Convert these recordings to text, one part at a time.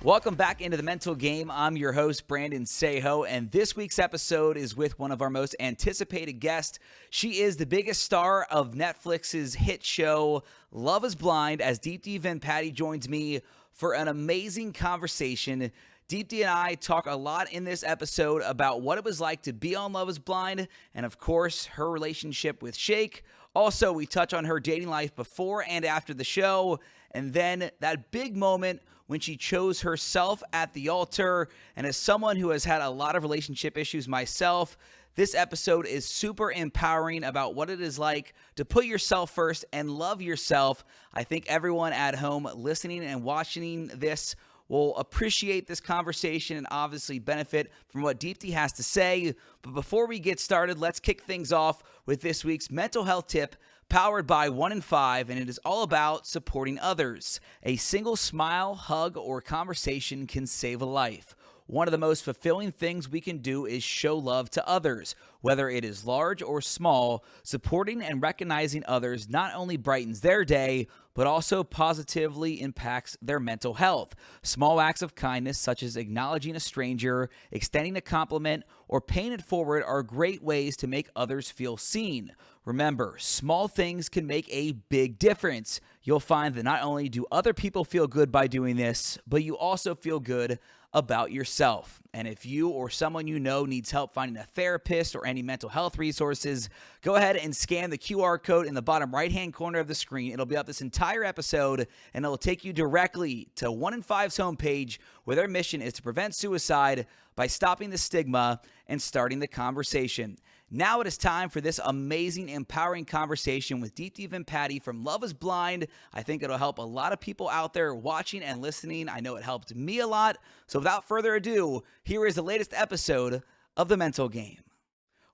Welcome back into the Mental Game. I'm your host, Brandon Saho, and this week's episode is with one of our most anticipated guests. She is the biggest star of Netflix's hit show, Love is Blind, as Deepti Vempati joins me for an amazing conversation. Deepti and I talk a lot in this episode about what it was like to be on Love is Blind, and of course, her relationship with Shake. Also, we touch on her dating life before and after the show, and then that big moment when she chose herself at the altar. And as someone who has had a lot of relationship issues myself, this episode is super empowering about what it is like to put yourself first and love yourself. I think everyone at home listening and watching this will appreciate this conversation and obviously benefit from what Deepti has to say. But before we get started, let's kick things off with this week's mental health tip, powered by 1 in 5, and it is all about supporting others. A single smile, hug, or conversation can save a life. One of the most fulfilling things we can do is show love to others. Whether it is large or small, supporting and recognizing others not only brightens their day, but also positively impacts their mental health. Small acts of kindness, such as acknowledging a stranger, extending a compliment, or paying it forward, are great ways to make others feel seen. Remember, small things can make a big difference. You'll find that not only do other people feel good by doing this, but you also feel good about yourself. And if you or someone you know needs help finding a therapist or any mental health resources, go ahead and scan the QR code in the bottom right-hand corner of the screen. It'll be up this entire episode, and it'll take you directly to 1 in 5's homepage, where their mission is to prevent suicide by stopping the stigma and starting the conversation. Now it is time for this amazing, empowering conversation with Deepti Vempati from Love is Blind. I think it'll help a lot of people out there watching and listening. I know it helped me a lot. So without further ado, here is the latest episode of The Mental Game.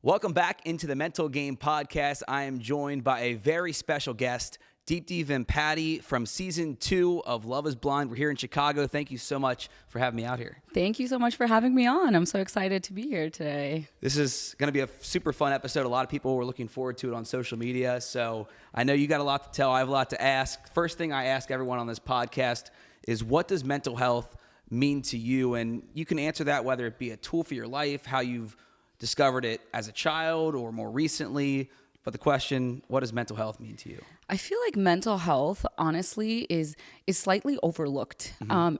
Welcome back into the Mental Game podcast. I am joined by a very special guest, Deepti Vempati from season 2 of Love is Blind. We're here in Chicago. Thank you so much for having me out here. Thank you so much for having me on. I'm so excited to be here today. This is going to be a super fun episode. A lot of people were looking forward to it on social media. So I know you got a lot to tell. I have a lot to ask. First thing I ask everyone on this podcast is, what does mental health mean to you? And you can answer that whether it be a tool for your life, how you've discovered it as a child or more recently. But the question, what does mental health mean to you? I feel like mental health, honestly, is slightly overlooked,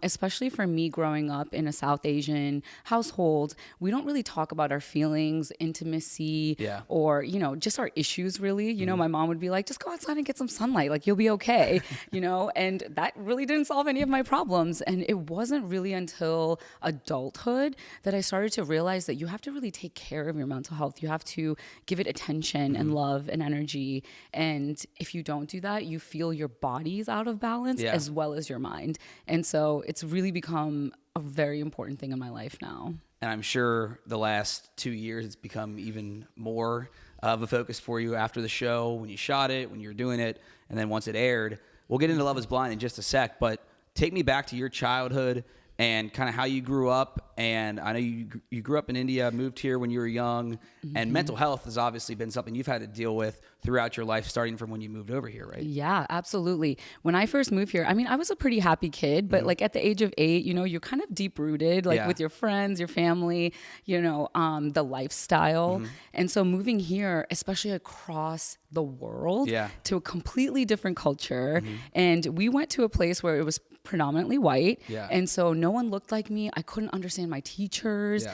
especially for me growing up in a South Asian household. We don't really talk about our feelings, intimacy, or, just our issues, really. You know, my mom would be like, just go outside and get some sunlight. Like, you'll be okay, and that really didn't solve any of my problems. And it wasn't really until adulthood that I started to realize that you have to really take care of your mental health. You have to give it attention and love and energy. And if you don't do that, you feel your body's out of balance as well as your mind. And so it's really become a very important thing in my life now. And I'm sure the last 2 years, it's become even more of a focus for you after the show, when you shot it, when you were doing it, and then once it aired. We'll get into Love is Blind in just a sec, but take me back to your childhood and kind of how you grew up. And I know you grew up in India, moved here when you were young, and mental health has obviously been something you've had to deal with throughout your life, starting from when you moved over here, right? Yeah, absolutely. When I first moved here, I was a pretty happy kid, but like at the age of 8, you're kind of deep rooted, like with your friends, your family, the lifestyle. And so moving here, especially across the world, to a completely different culture. And we went to a place where it was predominantly white. And so no one looked like me. I couldn't understand my teachers.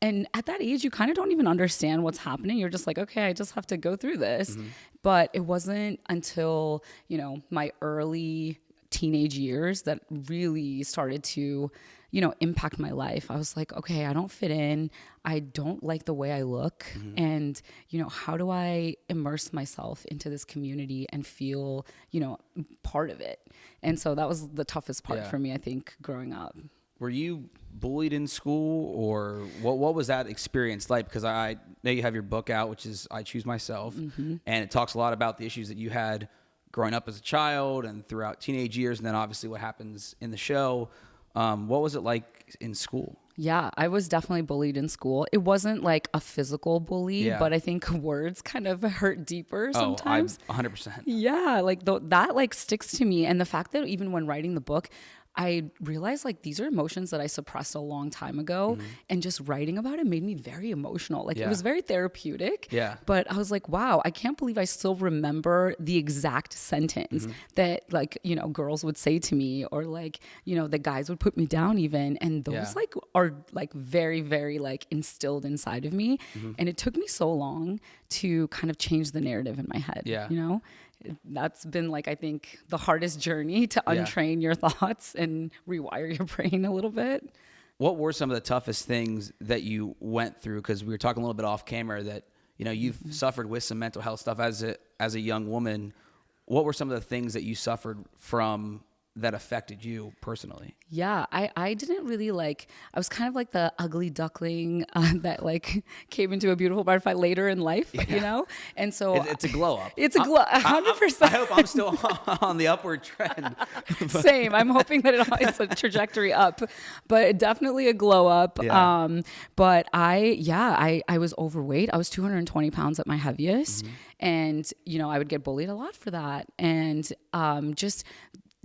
And at that age, you kind of don't even understand what's happening. You're just like, okay, I just have to go through this. But it wasn't until, my early teenage years that really started to impact my life. I was like, okay, I don't fit in. I don't like the way I look. And, how do I immerse myself into this community and feel, part of it? And so that was the toughest part for me, I think, growing up. Were you bullied in school, or what was that experience like? Because I know you have your book out, which is I Choose Myself, and it talks a lot about the issues that you had growing up as a child and throughout teenage years, and then obviously what happens in the show. What was it like in school? Yeah, I was definitely bullied in school. It wasn't like a physical bully, but I think words kind of hurt deeper sometimes. 100%. Yeah, like that like sticks to me. And the fact that even when writing the book, I realized like these are emotions that I suppressed a long time ago, and just writing about it made me very emotional. Like it was very therapeutic, but I was like, wow, I can't believe I still remember the exact sentence that like, girls would say to me, or like, the guys would put me down even. And those like are like very, very like instilled inside of me. And it took me so long to kind of change the narrative in my head, That's been like, I think, the hardest journey to untrain your thoughts and rewire your brain a little bit. What were some of the toughest things that you went through? Because we were talking a little bit off camera that, you've suffered with some mental health stuff as a young woman. What were some of the things that you suffered from that affected you personally? Yeah, I didn't really I was kind of like the ugly duckling that like came into a beautiful butterfly later in life, And so it's a glow up. It's a glow, 100%. I hope I'm still on the upward trend. Same. I'm hoping that it's a trajectory up, but definitely a glow up. Yeah. But I was overweight. I was 220 pounds at my heaviest. And, I would get bullied a lot for that. And just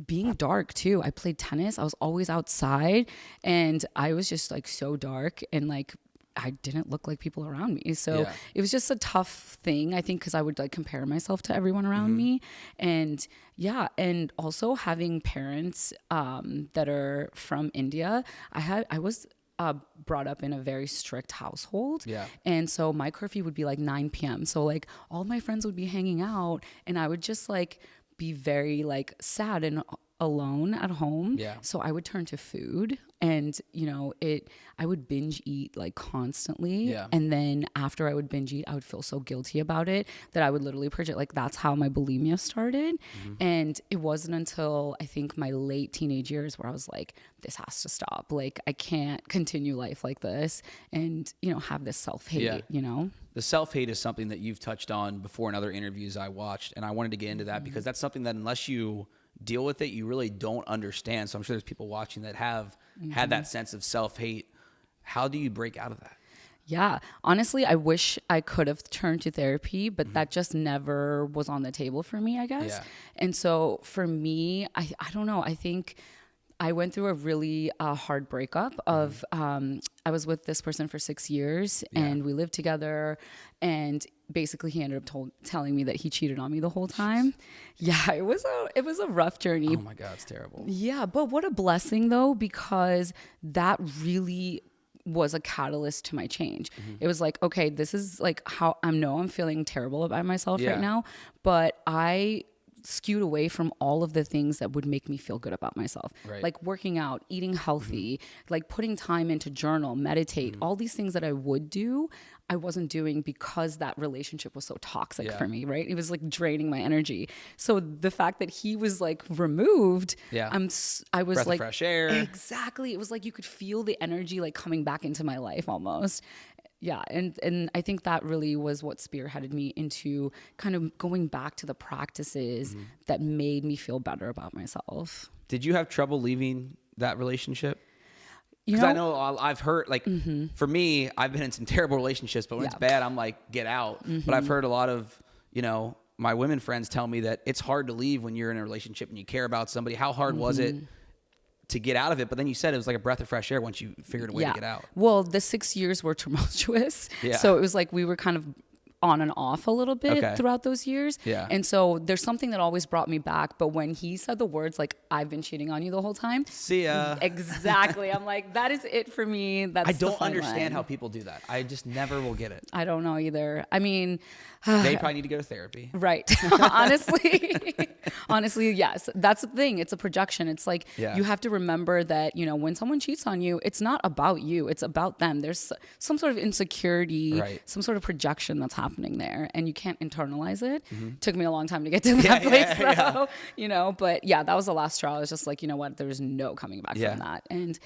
being dark too. I played tennis. I was always outside, and I was just like so dark, and like I didn't look like people around me. So it was just a tough thing, I think, because I would like compare myself to everyone around me. And and also having parents that are from India. I was brought up in a very strict household. And so my curfew would be like 9 p.m. So like all my friends would be hanging out, and I would just like be very like sad and alone at home. So I would turn to food, and I would binge eat like constantly. And then after I would binge eat, I would feel so guilty about it that I would literally purge it. Like that's how my bulimia started. And it wasn't until I think my late teenage years where I was like, this has to stop. Like I can't continue life like this and have this self-hate. The self-hate is something that you've touched on before in other interviews I watched, and I wanted to get into that because that's something that unless you deal with it, you really don't understand. So I'm sure there's people watching that have had that sense of self-hate. How do you break out of that? Yeah, honestly, I wish I could have turned to therapy, but that just never was on the table for me, I guess. And so for me, I don't know, I think I went through a really hard breakup of, I was with this person for 6 years and we lived together, and basically he ended up telling me that he cheated on me the whole time. Yeah, it was a rough journey. Oh my God, it's terrible. Yeah, but what a blessing though, because that really was a catalyst to my change. It was like, okay, this is like how I'm feeling terrible about myself right now, but I skewed away from all of the things that would make me feel good about myself. Like working out, eating healthy, like putting time into journal, meditate, all these things that I would do, I wasn't doing because that relationship was so toxic for me, right? It was like draining my energy. So the fact that he was like removed, I was breath like, of fresh air. Exactly. It was like you could feel the energy like coming back into my life almost. Yeah, and I think that really was what spearheaded me into kind of going back to the practices that made me feel better about myself. Did you have trouble leaving that relationship? Because I know I've heard, like, for me, I've been in some terrible relationships, but when it's bad, I'm like, get out. But I've heard a lot of, my women friends tell me that it's hard to leave when you're in a relationship and you care about somebody. How hard was it to get out of it? But then you said it was like a breath of fresh air once you figured a way to get out. Well, the 6 years were tumultuous. So it was like we were kind of on and off a little bit throughout those years. Yeah. And so there's something that always brought me back. But when he said the words like, I've been cheating on you the whole time. See ya. Exactly. I'm like, that is it for me. That's I don't understand how people do that. I just never will get it. I don't know either. I mean, they probably need to go to therapy. Right. Honestly, yes. That's the thing. It's a projection. It's like you have to remember that, you know, when someone cheats on you, it's not about you. It's about them. There's some sort of insecurity, some sort of projection that's happening there, and you can't internalize it. Took me a long time to get to that place, though. You know, but yeah, that was the last straw. I was just like, you know what? There's no coming back from that. And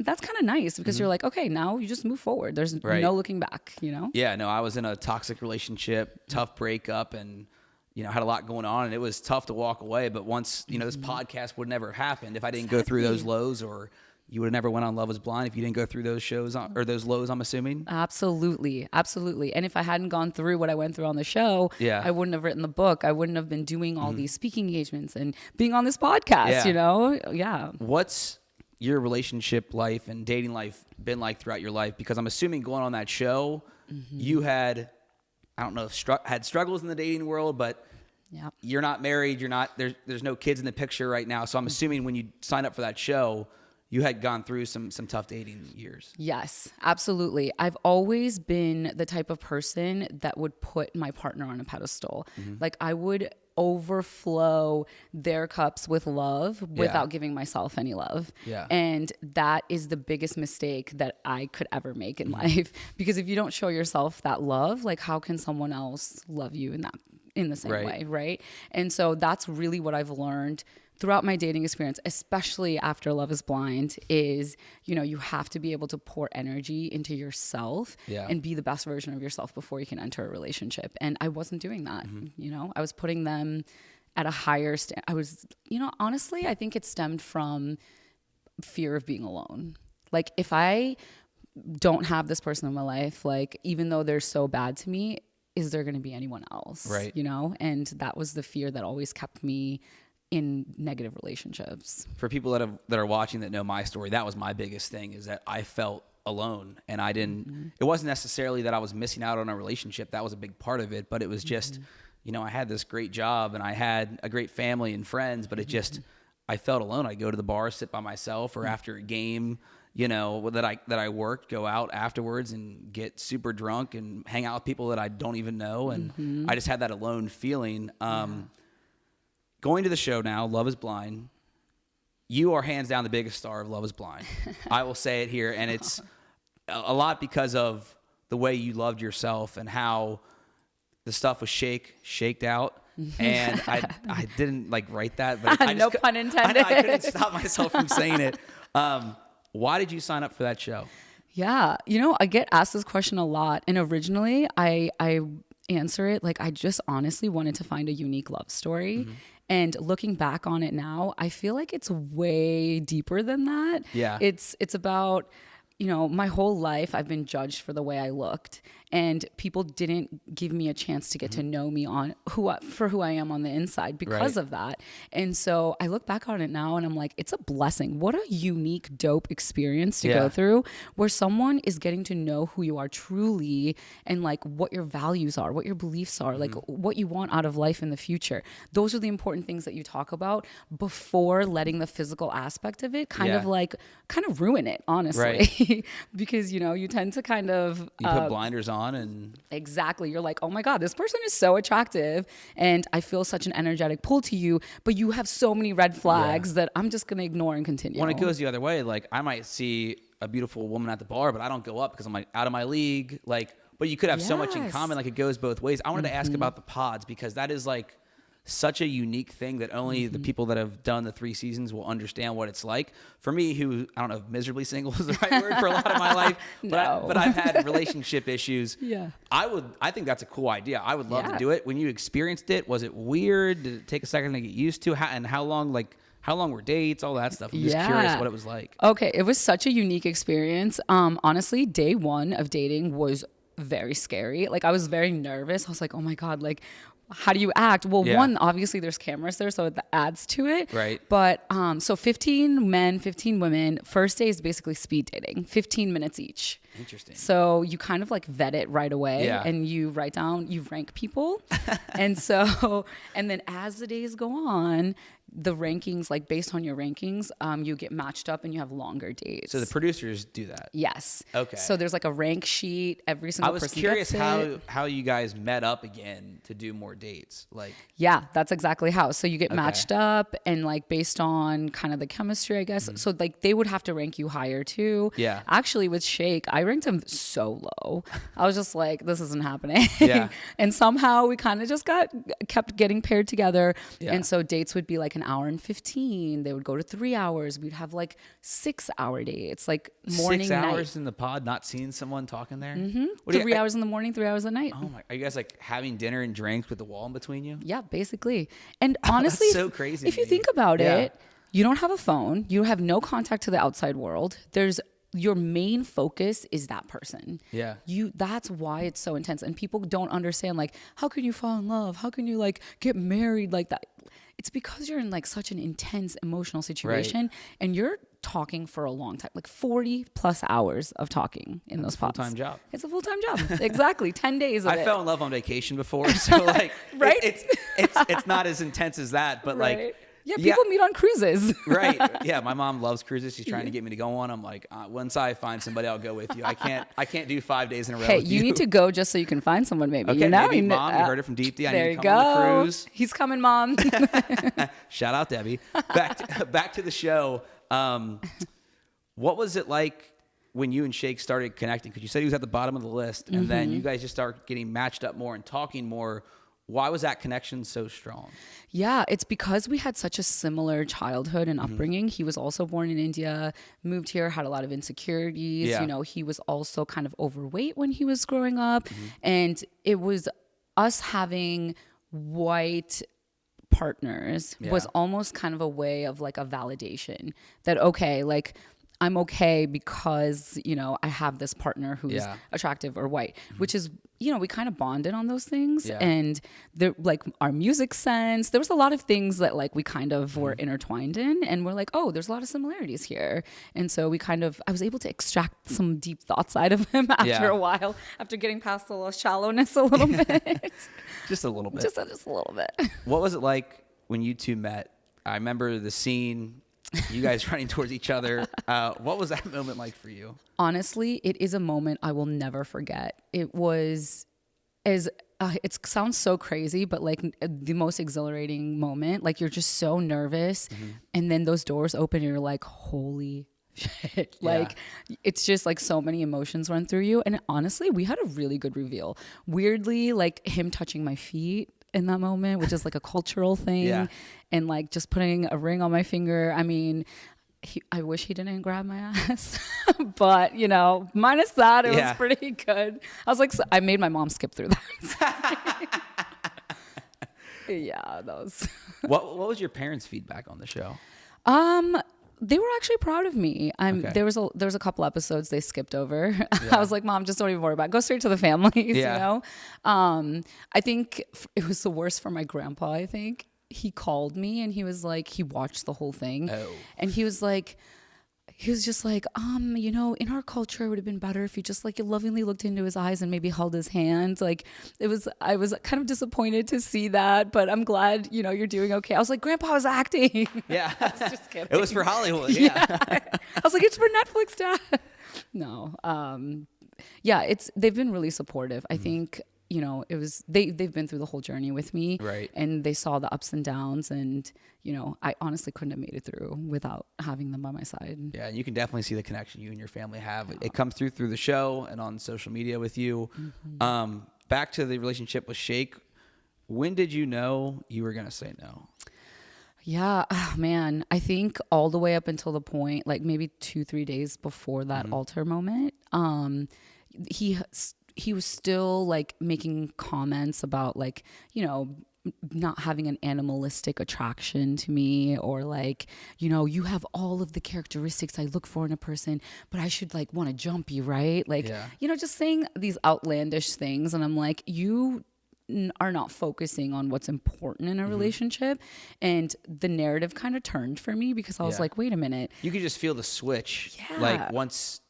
that's kind of nice because you're like, okay, now you just move forward. There's no looking back, you know? Yeah, no, I was in a toxic relationship, tough breakup, and, you know, had a lot going on, and it was tough to walk away. But once, you know, this podcast would never have happened if I didn't go through those lows, or you would have never went on Love is Blind if you didn't go through those shows or those lows, I'm assuming. Absolutely. Absolutely. And if I hadn't gone through what I went through on the show, I wouldn't have written the book. I wouldn't have been doing all these speaking engagements and being on this podcast, you know? Yeah. What's your relationship life and dating life been like throughout your life? Because I'm assuming going on that show, you had, I don't know if had struggles in the dating world, but you're not married. You're not, there's no kids in the picture right now. So I'm assuming when you signed up for that show, you had gone through some tough dating years. Yes, absolutely. I've always been the type of person that would put my partner on a pedestal. Like I would overflow their cups with love without giving myself any love. And that is the biggest mistake that I could ever make in life. Because if you don't show yourself that love, like how can someone else love you in the same way, right? And so that's really what I've learned throughout my dating experience, especially after Love is Blind, is, you know, you have to be able to pour energy into yourself and be the best version of yourself before you can enter a relationship. And I wasn't doing that. You know, I was putting them at a higher I was, you know, honestly, I think it stemmed from fear of being alone. Like if I don't have this person in my life, like even though they're so bad to me, is there going to be anyone else? Right. You know, and that was the fear that always kept me in negative relationships. For people that are watching that know my story, that was my biggest thing, is that I felt alone, and I didn't, it wasn't necessarily that I was missing out on a relationship. That was a big part of it, but it was just, you know, I had this great job and I had a great family and friends, but it just, I felt alone. I'd go to the bar, sit by myself, or after a game, you know, that I worked, go out afterwards and get super drunk and hang out with people that I don't even know. And I just had that alone feeling. Going to the show now, Love is Blind, you are hands down the biggest star of Love is Blind. I will say it here, and it's a lot because of the way you loved yourself and how the stuff was shaked out. And I didn't like write that, but I just, no pun intended. I couldn't stop myself from saying it. Why did you sign up for that show? Yeah, you know, I get asked this question a lot, and originally I answer it like I just honestly wanted to find a unique love story. And looking back on it now, I feel like it's way deeper than that. Yeah. It's about, you know, my whole life I've been judged for the way I looked, and people didn't give me a chance to get to know me on who I am on the inside because of that. And so I look back on it now and I'm like, it's a blessing. What a unique, dope experience to go through, where someone is getting to know who you are truly and like what your values are, what your beliefs are, like what you want out of life in the future. Those are the important things that you talk about before letting the physical aspect of it kind of ruin it, honestly. Because, you know, you tend to kind of you put blinders on. And exactly, you're like, oh my God, this person is so attractive and I feel such an energetic pull to you, but you have so many red flags that I'm just gonna ignore and continue. When it goes the other way, like I might see a beautiful woman at the bar, but I don't go up because I'm like out of my league. Like, but you could have so much in common. Like it goes both ways. I wanted to ask about the pods, because that is like such a unique thing that only the people that have done the 3 seasons will understand what it's like. For me, who, I don't know if miserably single is the right word for a lot of my life, but I've had relationship issues. I think that's a cool idea. I would love to do it. When you experienced it, was it weird? Did it take a second to get used to? How long were dates, all that stuff? I'm just curious what it was like. Okay, it was such a unique experience. Honestly, day 1 of dating was very scary. Like I was very nervous. I was like, oh my God, like, how do you act? Well, one, obviously there's cameras there, so it adds to it. Right. But so 15 men, 15 women. First day is basically speed dating, 15 minutes each. Interesting. So you kind of like vet it right away, Yeah. and you rank people. And then as the days go on, the rankings, like based on your rankings, you get matched up and you have longer dates. So the producers do that. Yes. Okay. So there's like a rank sheet. Every single person curious gets it. how you guys met up again to do more dates. Like, Yeah, that's exactly how. So you get matched up, and like based on kind of the chemistry, I guess. So like they would have to rank you higher too. Yeah. Actually, with Shake, I ranked him so low. I was just like, this isn't happening. Yeah. And somehow we kind of just kept getting paired together. Yeah. And so dates would be like an hour and 15. They would go to 3 hours. We'd have like 6-hour dates, like morning, 6 hours night. in the pod, not seeing someone talking there. 3 hours in the morning, 3 hours at night. Oh my! Are you guys like having dinner and drinks with the wall in between you? Yeah, basically. And honestly, so crazy if to you me. think about Yeah. it, you don't have a phone, you have no contact to the outside world. Your main focus is that person. Yeah. That's why it's so intense. And people don't understand, like, how can you fall in love? How can you like get married like that? It's because you're in like such an intense emotional situation, and you're talking for a long time, like 40 plus hours of talking in those pods. Full-time job. It's a full-time job. Exactly. 10 days of it. I fell in love on vacation before, so like, Right? it's not as intense as that, but Right. like, Yeah, people meet on cruises. Right. Yeah, my mom loves cruises. She's trying to get me to go on. I'm like, once I find somebody, I'll go with you. I can't do 5 days in a row. Hey, with you need to go just so you can find someone, maybe. Okay, you know? maybe Mom, you heard it from Deepti. I There need you to come on the go. cruise. He's coming, Mom. Shout out, Debbie. Back to the show. What was it like when you and Shake started connecting? Because you said he was at the bottom of the list, and then you guys just start getting matched up more and talking more. Why was that connection so strong? Yeah, it's because we had such a similar childhood and upbringing. He was also born in India, moved here, had a lot of insecurities. Yeah. You know, he was also kind of overweight when he was growing up. And it was us having white partners was almost kind of a way of like a validation that, okay, like I'm okay because, you know, I have this partner who's attractive or white, which is, you know, we kind of bonded on those things. And they're like our music sense, there was a lot of things that like we kind of were intertwined in, and we're like, oh, there's a lot of similarities here. And so I was able to extract some deep thoughts out of him after a while, after getting past the little shallowness a little bit. Just a little bit. Just a little bit. What was it like when you two met? I remember the scene, you guys running towards each other. What was that moment like for you? Honestly, it is a moment I will never forget. It was it sounds so crazy, but like the most exhilarating moment. Like you're just so nervous, and then those doors open and you're like, holy shit. Like it's just like so many emotions run through you. And honestly, we had a really good reveal. Weirdly, like him touching my feet in that moment, which is like a cultural thing, and like just putting a ring on my finger. I mean, I wish he didn't grab my ass, but you know, minus that, it was pretty good. I was like, I made my mom skip through that. Yeah, that was. What was your parents' feedback on the show? They were actually proud of me. There was a couple episodes they skipped over. I was like, Mom, just don't even worry about it. Go straight to the families, you know? I think it was the worst for my grandpa, I think. He called me and he was like, he watched the whole thing. And he was just like, you know, in our culture, it would have been better if you just like lovingly looked into his eyes and maybe held his hand. Like I was kind of disappointed to see that, but I'm glad, you know, you're doing okay. I was like, Grandpa, I was acting. Yeah. I was just kidding. It was for Hollywood. Yeah. I was like, it's for Netflix, Dad. No. They've been really supportive. I think, you know, they've been through the whole journey with me, right? And they saw the ups and downs, and you know, I honestly couldn't have made it through without having them by my side. Yeah, and you can definitely see the connection you and your family have. It comes through the show and on social media with you. Back to the relationship with Shake. When did you know you were gonna say no? Yeah, man. I think all the way up until the point, like maybe 2-3 days before that altar moment, he was still like making comments about like, you know, not having an animalistic attraction to me, or like, you know, you have all of the characteristics I look for in a person, but I should like want to jump you, right? Like, you know, just saying these outlandish things. And I'm like, you are not focusing on what's important in a relationship. And the narrative kind of turned for me because I was like, wait a minute. You could just feel the switch. Yeah. Like once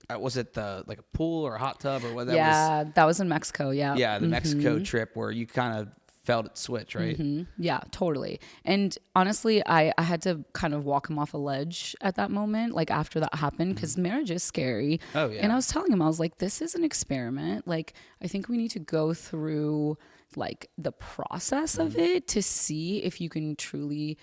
was it like a pool or a hot tub or what that was? Yeah, that was in Mexico. Yeah. Yeah, the Mexico trip where you kind of felt it switch, right? Yeah, totally. And honestly, I had to kind of walk him off a ledge at that moment, like after that happened, because marriage is scary. Oh, yeah. And I was telling him, I was like, this is an experiment. Like, I think we need to go through like the process of it to see if you can truly,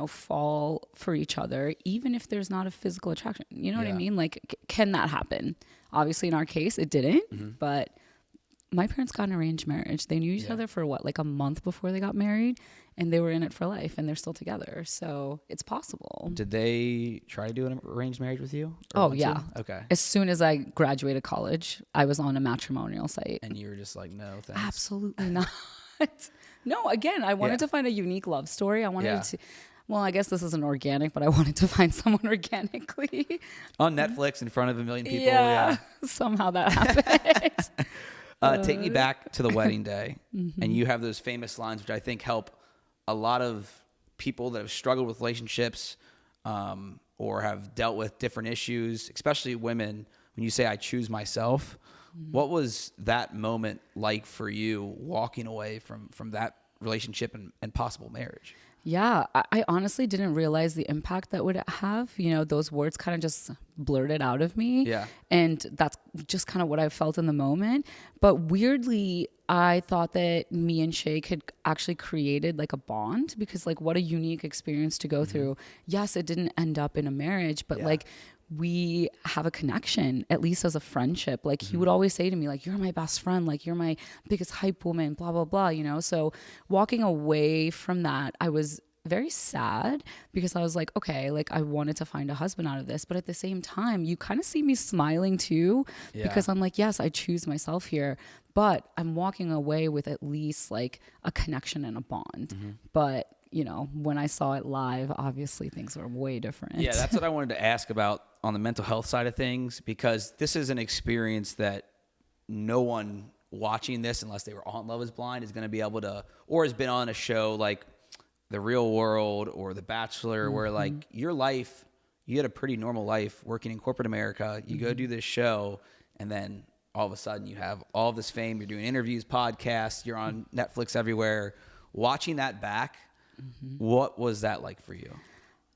fall for each other, even if there's not a physical attraction. You know what I mean? Like, can that happen? Obviously, in our case, it didn't, but my parents got an arranged marriage. They knew each other for like a month before they got married, and they were in it for life, and they're still together. So it's possible. Did they try to do an arranged marriage with you? Oh, yeah. Okay. As soon as I graduated college, I was on a matrimonial site. And you were just like, no, thanks. Absolutely not. No, again, I wanted to find a unique love story. I wanted to, well, I guess this isn't organic, but I wanted to find someone organically. On Netflix in front of a million people. Yeah. Somehow that happened. Take me back to the wedding day, and you have those famous lines, which I think help a lot of people that have struggled with relationships or have dealt with different issues, especially women. When you say, I choose myself, what was that moment like for you walking away from that relationship and possible marriage? Yeah, I honestly didn't realize the impact that would have. Those words kind of just blurted out of me. Yeah. And that's just kind of what I felt in the moment. But weirdly, I thought that me and Shake had actually created like a bond, because like what a unique experience to go through. Yes, it didn't end up in a marriage, but like we have a connection, at least as a friendship. Like he would always say to me, like, you're my best friend, like you're my biggest hype woman, blah, blah, blah, So walking away from that, I was very sad, because I was like, okay, like I wanted to find a husband out of this. But at the same time, you kind of see me smiling too, because I'm like, yes, I choose myself here, but I'm walking away with at least like a connection and a bond. But when I saw it live, obviously things were way different. Yeah, that's what I wanted to ask about on the mental health side of things, because this is an experience that no one watching this, unless they were on Love is Blind, is going to be able to, or has been on a show like The Real World or The Bachelor, where like your life, you had a pretty normal life working in corporate America. You go do this show, and then all of a sudden you have all this fame. You're doing interviews, podcasts, you're on Netflix everywhere. Watching that back, what was that like for you?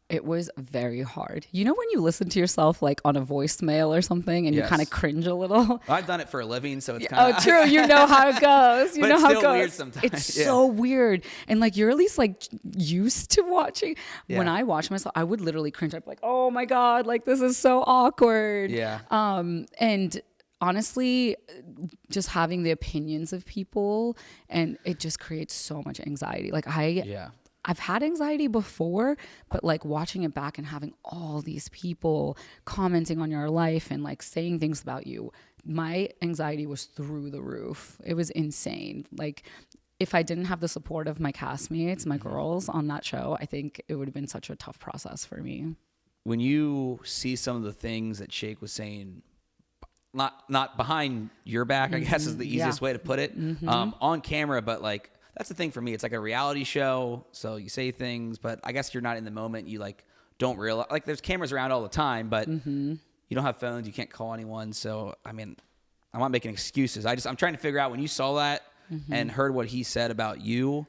It was very hard. When you listen to yourself like on a voicemail or something and you kind of cringe a little? I've done it for a living, so it's kind of... Oh, true. You know how it goes. You but know it's how still it goes. Weird sometimes. It's so weird. And like you're at least like used to watching. Yeah. When I watch myself, I would literally cringe. I'd be like, oh my God, like this is so awkward. Yeah. And honestly, just having the opinions of people, and it just creates so much anxiety. Like I've had anxiety before, but like watching it back and having all these people commenting on your life and like saying things about you, my anxiety was through the roof. It was insane. Like if I didn't have the support of my castmates, my girls on that show, I think it would have been such a tough process for me. When you see some of the things that Shake was saying, not behind your back, I guess is the easiest way to put it, on camera, but like, that's the thing for me. It's like a reality show, so you say things, but I guess you're not in the moment. You like don't realize, like there's cameras around all the time, but you don't have phones. You can't call anyone. So I mean, I'm not making excuses. I'm trying to figure out, when you saw that and heard what he said about you,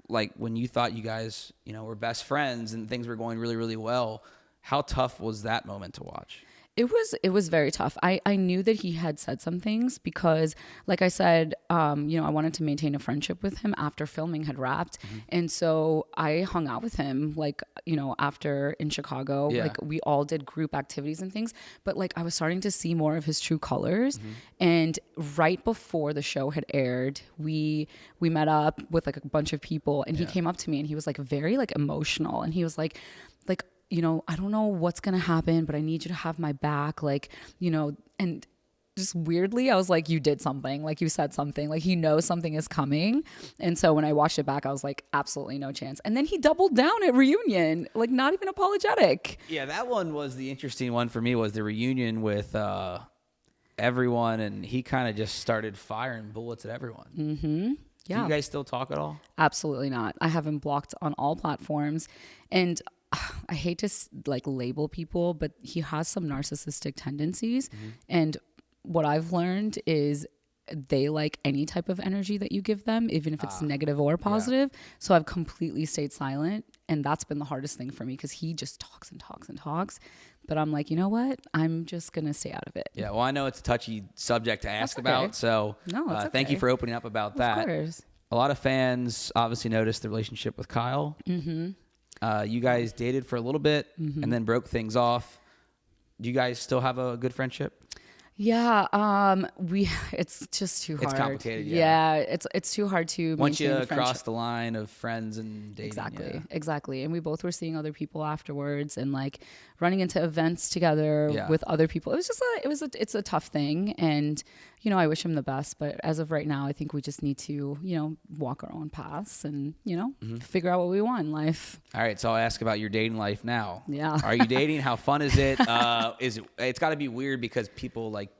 like when you thought you guys, were best friends and things were going really, really well. How tough was that moment to watch? It was very tough. I knew that he had said some things because, like I said, I wanted to maintain a friendship with him after filming had wrapped. And so I hung out with him, like, after in Chicago, like we all did group activities and things, but like I was starting to see more of his true colors. And right before the show had aired, we met up with like a bunch of people, and he came up to me and he was like very like emotional, and he was like, I don't know what's going to happen, but I need you to have my back. Like, and just weirdly, I was like, you did something, like you said something, like he knows something is coming. And so when I watched it back, I was like, absolutely no chance. And then he doubled down at reunion, like not even apologetic. Yeah. That one was the interesting one for me, was the reunion with, everyone. And he kind of just started firing bullets at everyone. Yeah. Do you guys still talk at all? Absolutely not. I have him blocked on all platforms. And I hate to like label people, but he has some narcissistic tendencies. And what I've learned is they like any type of energy that you give them, even if it's negative or positive. So I've completely stayed silent. And that's been the hardest thing for me because he just talks and talks and talks. But I'm like, you know what? I'm just going to stay out of it. Yeah, well, I know it's a touchy subject to ask about. So thank you for opening up about that. Of course. A lot of fans obviously noticed the relationship with Kyle. You guys dated for a little bit and then broke things off. Do you guys still have a good friendship? Yeah, it's just too hard. It's complicated. Yeah, it's too hard to once you maintain cross the line of friends and dating. Exactly. And we both were seeing other people afterwards and like running into events together with other people. It was just it's a tough thing, and you know, I wish him the best, but as of right now, I think we just need to, you know, walk our own paths and, you know, figure out what we want in life. All right, so I'll ask about your dating life now. Yeah. Are you dating? How fun is it? It's got to be weird because people like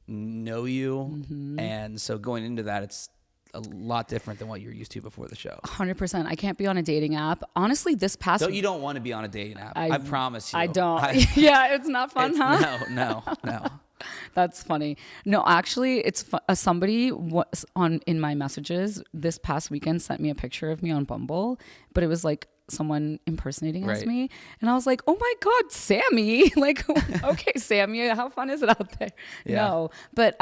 know you, and so going into that, it's a lot different than what you're used to before the show. 100%. I can't be on a dating app. Honestly, this past So you don't want to be on a dating app. I promise you. I don't. Yeah, it's not fun, huh? No. That's funny. No, actually, it's somebody was in my messages this past weekend sent me a picture of me on Bumble, but it was like someone impersonating as me, and I was like, oh my God, Sammy. Like, okay, Sammy, how fun is it out there? No, but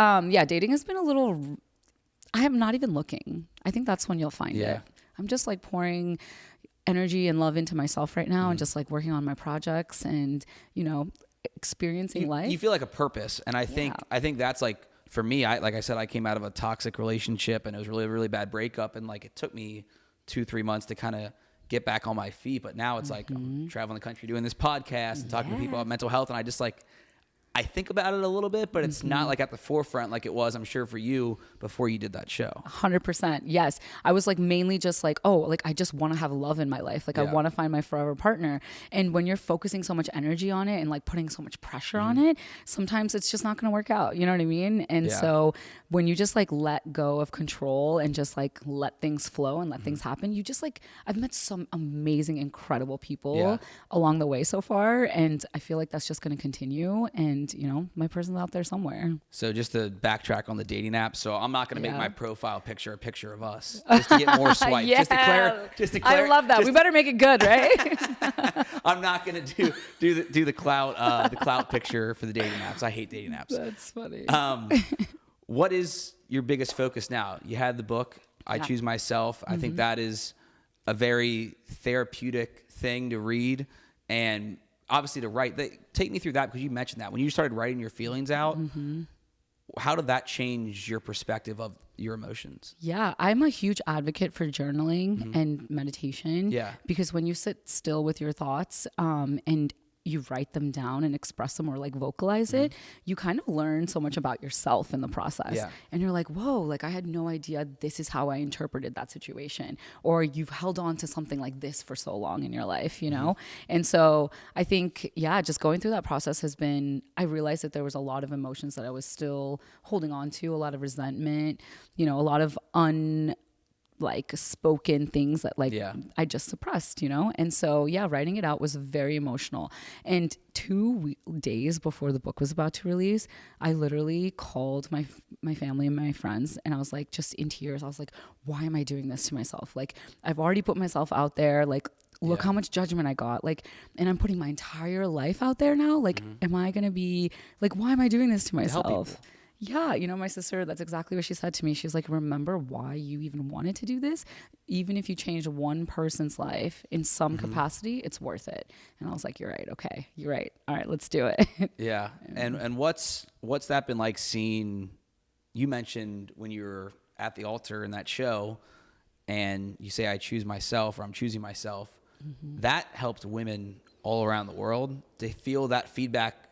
dating has been a little. I am not even looking. I think that's when you'll find it. I'm just like pouring energy and love into myself right now, and just like working on my projects and, you know, experiencing life. You feel like a purpose, and I think that's like, for me, like I said, I came out of a toxic relationship, and it was really, really bad breakup, and like it took me 2-3 months to kind of get back on my feet. But now it's like I'm traveling the country doing this podcast and talking to people about mental health, and I just like, I think about it a little bit, but it's not like at the forefront like it was, I'm sure, for you before you did that show. 100%. Yes. I was like mainly just like, oh, like I just want to have love in my life. Like I want to find my forever partner. And when you're focusing so much energy on it and like putting so much pressure on it, sometimes it's just not going to work out. You know what I mean? And so when you just like let go of control and just like let things flow and let things happen, you just like, I've met some amazing, incredible people along the way so far. And I feel like that's just going to continue. And you know, my person's out there somewhere. So just to backtrack on the dating app, so I'm not going to make my profile picture a picture of us just to get more swipes. Just to clarify. I love that. We better make it good, right? I'm not going to do the clout picture for the dating apps. I hate dating apps. That's funny. What is your biggest focus now? You had the book, I Choose Myself. I think that is a very therapeutic thing to read, and obviously to write. Take me through that, because you mentioned that when you started writing your feelings out, how did that change your perspective of your emotions? Yeah, I'm a huge advocate for journaling and meditation. Yeah, because when you sit still with your thoughts and you write them down and express them or like vocalize it, you kind of learn so much about yourself in the process. Yeah. And you're like, whoa, like I had no idea this is how I interpreted that situation. Or you've held on to something like this for so long in your life, you know? And so I think, just going through that process has been, I realized that there was a lot of emotions that I was still holding on to, a lot of resentment, you know, a lot of spoken things that I just suppressed, you know? And so, writing it out was very emotional. And 2 days before the book was about to release, I literally called my family and my friends, and I was like, just in tears. I was like, why am I doing this to myself? Like, I've already put myself out there. Like, look how much judgment I got. Like, and I'm putting my entire life out there now. Like, am I going to be like, why am I doing this to myself? Yeah, you know, my sister, that's exactly what she said to me. She's like, remember why you even wanted to do this? Even if you changed one person's life in some capacity, it's worth it. And I was like, you're right. Okay, you're right. All right, let's do it. Yeah. And what's that been like seeing? You mentioned when you were at the altar in that show and you say, I choose myself, or I'm choosing myself. That helped women all around the world to feel that feedback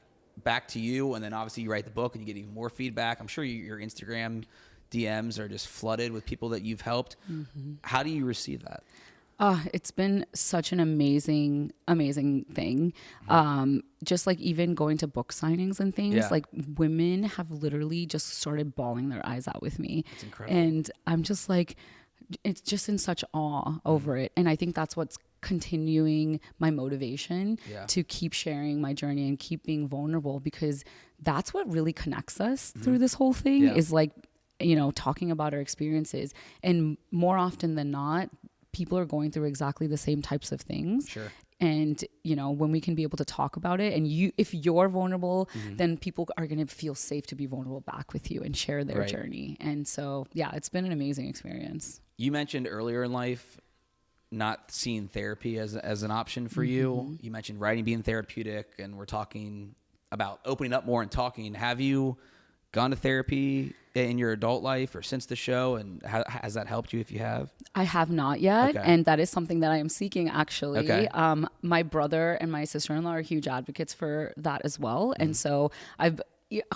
back to you, and then obviously you write the book and you get even more feedback. I'm sure your Instagram DMs are just flooded with people that you've helped. How do you receive that? It's been such an amazing thing. Just like even going to book signings and things, like women have literally just started bawling their eyes out with me. That's incredible. And I'm just like, it's just in such awe over it. And I think that's what's continuing my motivation to keep sharing my journey and keep being vulnerable, because that's what really connects us through this whole thing is like, you know, talking about our experiences. And more often than not, people are going through exactly the same types of things. Sure. And, you know, when we can be able to talk about it, and if you're vulnerable, then people are going to feel safe to be vulnerable back with you and share their journey. And so, yeah, it's been an amazing experience. You mentioned earlier in life not seeing therapy as an option for you. You mentioned writing being therapeutic, and we're talking about opening up more and talking. Have you gone to therapy in your adult life or since the show, and has that helped you if you have? I have not yet, and that is something that I am seeking, actually. My brother and my sister-in-law are huge advocates for that as well, and so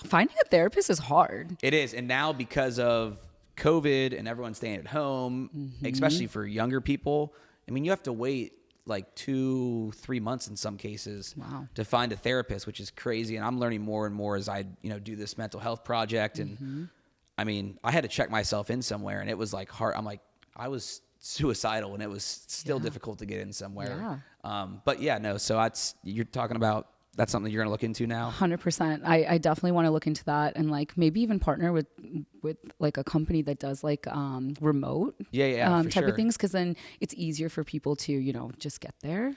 finding a therapist is hard. It is, and now because of COVID and everyone staying at home, especially for younger people, I mean, you have to wait like 2-3 months in some cases to find a therapist, which is crazy. And I'm learning more and more as I, you know, do this mental health project. And I mean, I had to check myself in somewhere, and it was like hard. I'm like, I was suicidal, and it was still difficult to get in somewhere. But yeah, no. So you're talking about, that's something you're going to look into now? 100%. I definitely want to look into that, and like maybe even partner with like a company that does like remote type of things, because then it's easier for people to, you know, just get there.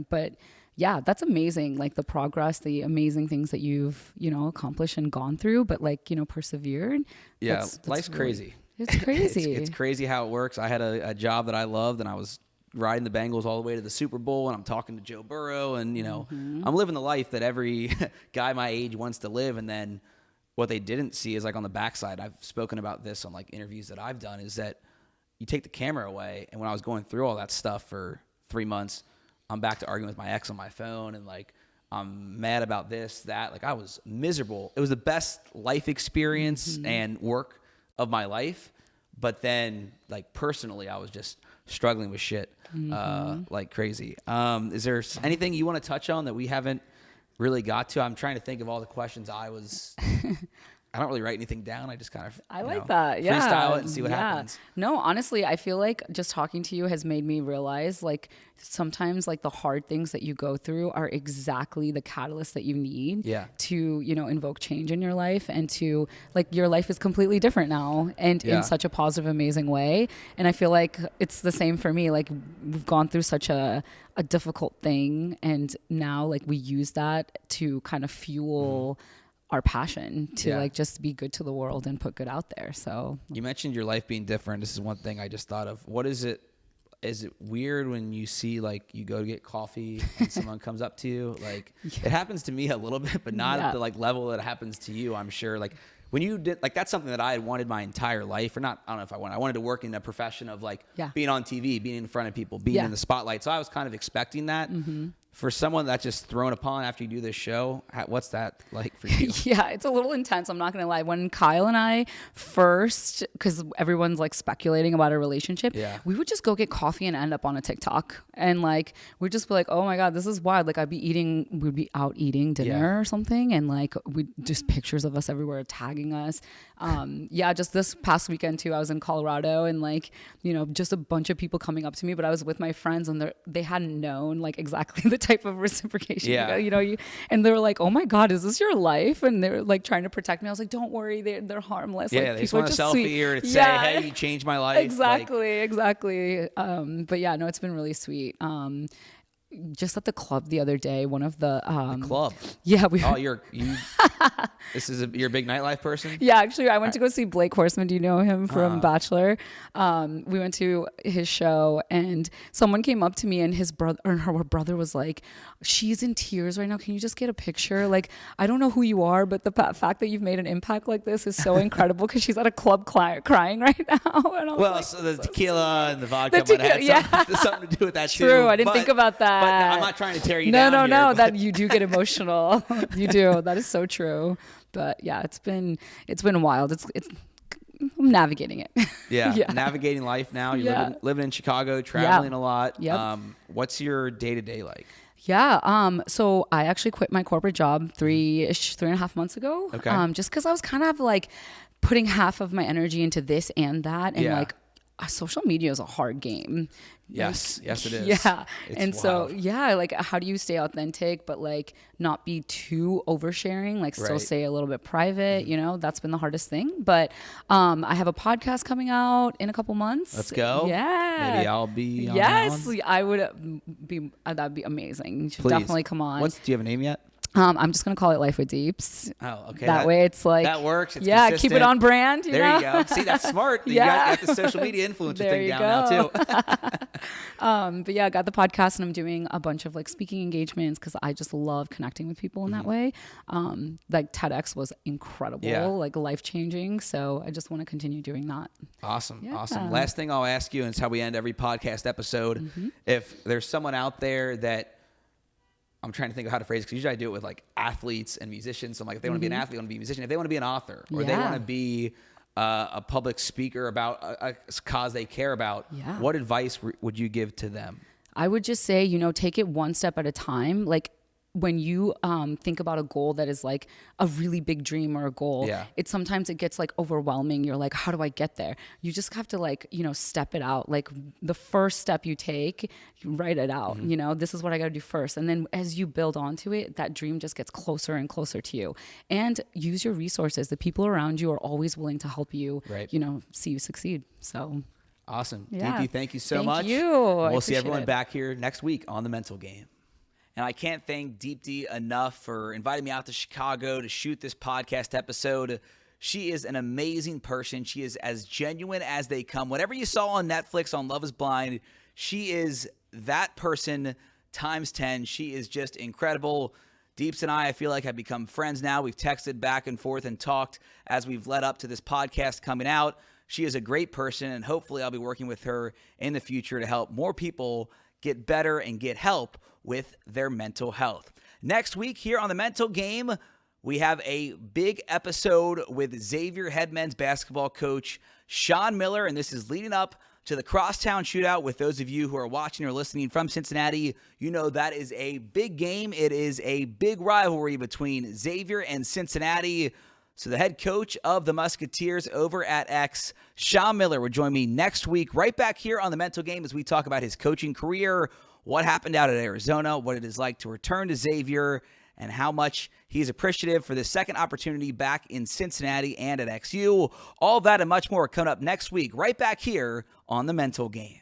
But yeah, that's amazing. Like the progress, the amazing things that you've, you know, accomplished and gone through, but like, you know, persevered. Yeah, life's crazy. It's crazy. It's crazy how it works. I had a job that I loved, and I was riding the Bengals all the way to the Super Bowl, and I'm talking to Joe Burrow, and, you know, I'm living the life that every guy my age wants to live. And then what they didn't see is, like, on the backside, I've spoken about this on like interviews that I've done, is that you take the camera away. And when I was going through all that stuff for 3 months, I'm back to arguing with my ex on my phone, and like, I'm mad about this, that, like, I was miserable. It was the best life experience and work of my life. But then, like, personally, I was just struggling with shit like crazy. Is there anything you want to touch on that we haven't really got to? I'm trying to think of all the questions I don't really write anything down. I just kind of freestyle it and see what happens. No, honestly, I feel like just talking to you has made me realize, like, sometimes like the hard things that you go through are exactly the catalyst that you need to, you know, invoke change in your life, and to, like, your life is completely different now, and in such a positive, amazing way. And I feel like it's the same for me. Like, we've gone through such a difficult thing, and now like we use that to kind of fuel our passion to like just be good to the world and put good out there. So you mentioned your life being different. This is one thing I just thought of. What is it? Is it weird when you see, like, you go to get coffee and someone comes up to you? Like, it happens to me a little bit, but not at the like level that happens to you, I'm sure. Like, when you did, like, that's something that I had wanted my entire life, or not, I don't know if I wanted to work in a profession of like being on TV, being in front of people, being in the spotlight. So I was kind of expecting that. For someone that's just thrown upon after you do this show, what's that like for you? Yeah, it's a little intense. I'm not going to lie. When Kyle and I first, because everyone's like speculating about our relationship, we would just go get coffee and end up on a TikTok. And like, we'd just be like, oh my God, this is wild. Like, we'd be out eating dinner or something. And like, we'd just pictures of us everywhere tagging us. Just this past weekend too, I was in Colorado, and like, you know, just a bunch of people coming up to me, but I was with my friends, and they hadn't known like exactly the type of reciprocation, and they were like, oh my God, is this your life? And they were like trying to protect me. I was like, don't worry, they're harmless. Yeah, like, they just want a selfie sweet. Or to say, hey, you changed my life. Exactly. But yeah, no, it's been really sweet. Just at the club the other day, one of the club. Yeah, you. This is you're a big nightlife person. Yeah, actually, I went to go see Blake Horseman. Do you know him from Bachelor? We went to his show, and someone came up to me, and his brother or her brother was like, "She's in tears right now. Can you just get a picture? Like, I don't know who you are, but the fact that you've made an impact like this is so incredible." Because she's at a club crying right now. And I was like, so the tequila and the vodka might have something to do with that too. True, I didn't think about that. But I'm not trying to tear you down. No, that you do get emotional. You do. That is so true. But yeah, it's been wild. It's I'm navigating it. Navigating life now. You're living in Chicago, traveling a lot. What's your day-to-day like? So I actually quit my corporate job 3.5 months ago. Okay. Just because I was kind of like putting half of my energy into this and that, and like, social media is a hard game. Yes, yes, it is. Yeah. It's And so, wild. yeah, like how do you stay authentic, but like not be too oversharing, like still Right. stay a little bit private, that's been the hardest thing. But I have a podcast coming out in a couple months. Let's go. Yeah. Maybe I'll be on Yes, that one. I would that'd be amazing. You should Please. definitely come on. Do you have a name yet? I'm just gonna call it Life with Deeps. Oh, okay. That way it's like that works. It's yeah, keep consistent. it on brand. You There know? you go. See, that's smart. Yeah. You got the social media influencer There thing you down now go. too. But yeah, I got the podcast and I'm doing a bunch of like speaking engagements because I just love connecting with people in that way. Like TEDx was incredible, Yeah. like life changing. So I just want to continue doing that. Awesome. Yeah. Awesome. Last thing I'll ask you, and it's how we end every podcast episode. If there's someone out there that I'm trying to think of how to phrase it, because usually I do it with like athletes and musicians. So I'm like, if they want to be an athlete, they want to be a musician. If they want to be an author, or they Yeah. want to be a public speaker about a cause they care about, Yeah. what advice would you give to them? I would just say, take it one step at a time. Like when you think about a goal that is like a really big dream or a goal, Yeah. sometimes it gets like overwhelming. You're like, how do I get there? You just have to like, step it out. Like the first step you take, you write it out. This is what I got to do first. And then as you build onto it, that dream just gets closer and closer to you. And use your resources. The people around you are always willing to help you, Right. See you succeed. So Awesome. Yeah. Deepti, thank you so Thank much. you. I We'll see appreciate everyone it. back here next week on The Mental Game. And I can't thank Deepti enough for inviting me out to Chicago to shoot this podcast episode. She is an amazing person. She is as genuine as they come. Whatever you saw on Netflix on Love is Blind, she is that person times 10. She is just incredible. Deeps and I feel like have become friends now. We've texted back and forth and talked as we've led up to this podcast coming out. She is a great person, and hopefully I'll be working with her in the future to help more people get better and get help with their mental health. Next week here on The Mental Game, we have a big episode with Xavier head men's basketball coach Sean Miller, and this is leading up to the Crosstown Shootout. With those of you who are watching or listening from Cincinnati, you know that is a big game. It is a big rivalry between Xavier and Cincinnati. So the head coach of the Musketeers over at X, Sean Miller, will join me next week right back here on The Mental Game as we talk about his coaching career, what happened out at Arizona, what it is like to return to Xavier, and how much he's appreciative for the second opportunity back in Cincinnati and at XU. All that and much more coming up next week right back here on The Mental Game.